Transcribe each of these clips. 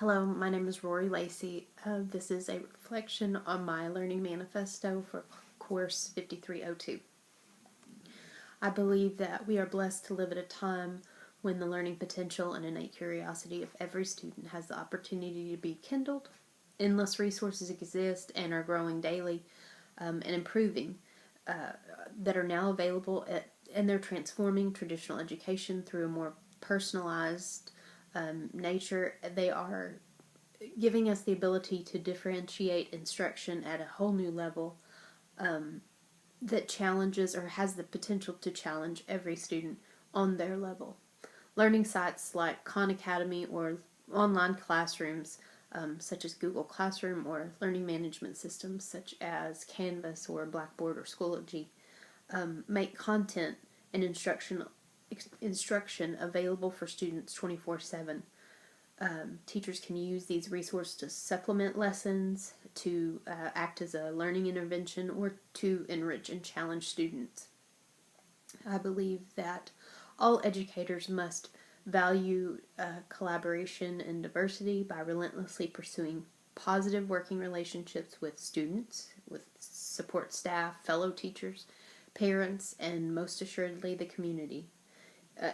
Hello, my name is Rory Lacey. This is a reflection on my learning manifesto for course 5302. I believe that we are blessed to live at a time when the learning potential and innate curiosity of every student has the opportunity to be kindled. Endless resources exist and are growing daily and improving that are now available and they're transforming traditional education through a more personalized nature. They are giving us the ability to differentiate instruction at a whole new level that challenges or has the potential to challenge every student on their level. Learning sites like Khan Academy or online classrooms such as Google Classroom or learning management systems such as Canvas or Blackboard or Schoology make content and instruction available for students 24/7. Teachers can use these resources to supplement lessons, to act as a learning intervention, or to enrich and challenge students. I believe that all educators must value collaboration and diversity by relentlessly pursuing positive working relationships with students, with support staff, fellow teachers, parents, and most assuredly the community,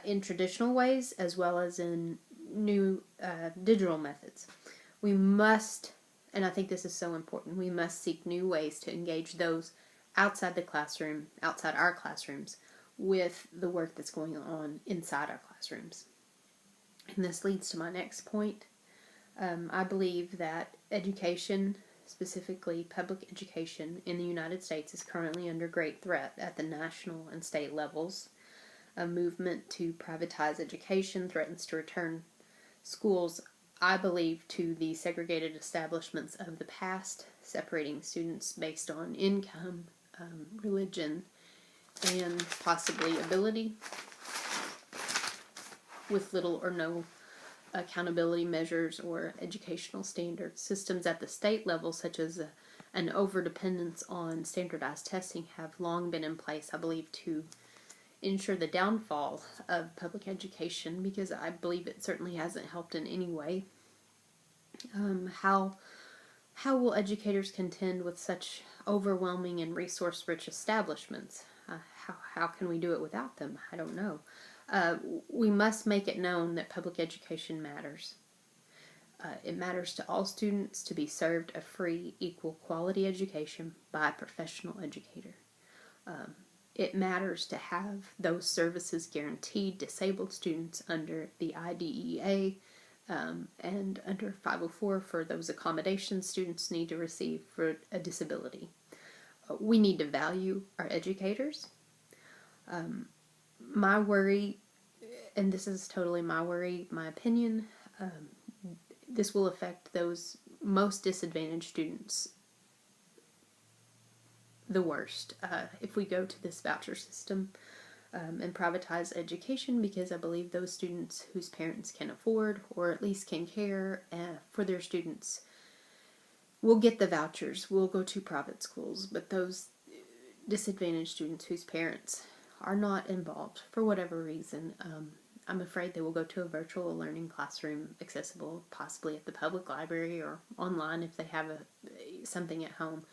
in traditional ways as well as in new digital methods. We must, and I think this is so important, we must seek new ways to engage those outside the classroom, outside our classrooms, with the work that's going on inside our classrooms. And this leads to my next point. I believe that education, specifically public education in the United States, is currently under great threat at the national and state levels. A movement to privatize education threatens to return schools, I believe, to the segregated establishments of the past, separating students based on income, religion, and possibly ability, with little or no accountability measures or educational standards. Systems at the state level, such as an overdependence on standardized testing, have long been in place, I believe, to ensure the downfall of public education, because I believe it certainly hasn't helped in any way. How will educators contend with such overwhelming and resource-rich establishments? How can we do it without them? I don't know. We must make it known that public education matters. It matters to all students to be served a free, equal, quality education by a professional educator. It matters to have those services guaranteed disabled students under the IDEA and under 504 for those accommodations students need to receive for a disability. We need to value our educators. My worry, and this is totally my worry, my opinion, this will affect those most disadvantaged students the worst if we go to this voucher system and privatize education, because I believe those students whose parents can afford or at least can care for their students will get the vouchers, will go to private schools, but those disadvantaged students whose parents are not involved for whatever reason, I'm afraid they will go to a virtual learning classroom accessible possibly at the public library or online if they have something at home.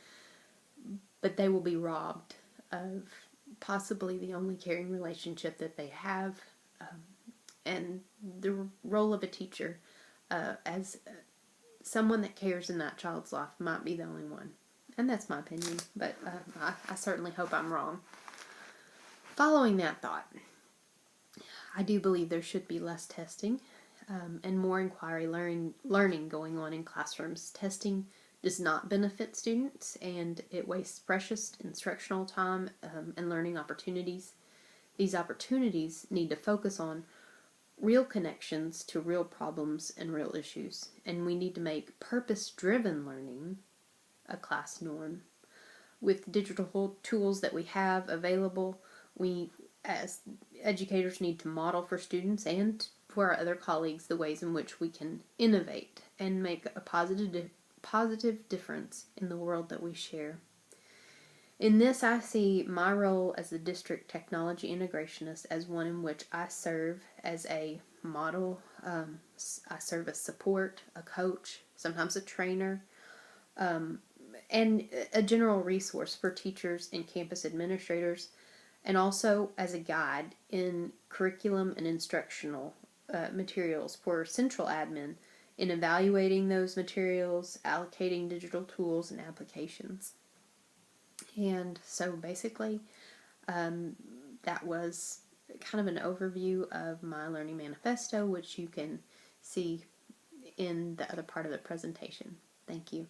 But they will be robbed of possibly the only caring relationship that they have, and the role of a teacher as someone that cares in that child's life might be the only one. And that's my opinion, but I certainly hope I'm wrong. Following that thought, I do believe there should be less testing and more inquiry learning going on in classrooms. Testing does not benefit students, and it wastes precious instructional time and learning opportunities. These opportunities need to focus on real connections to real problems and real issues, and we need to make purpose-driven learning a class norm. With digital tools that we have available, we as educators need to model for students and for our other colleagues the ways in which we can innovate and make a positive difference in the world that we share. In this, I see my role as the district technology integrationist as one in which I serve as a model. I serve as support, a coach, sometimes a trainer, and a general resource for teachers and campus administrators, and also as a guide in curriculum and instructional materials for central admin in evaluating those materials, allocating digital tools and applications. And so basically, that was kind of an overview of my learning manifesto, which you can see in the other part of the presentation. Thank you.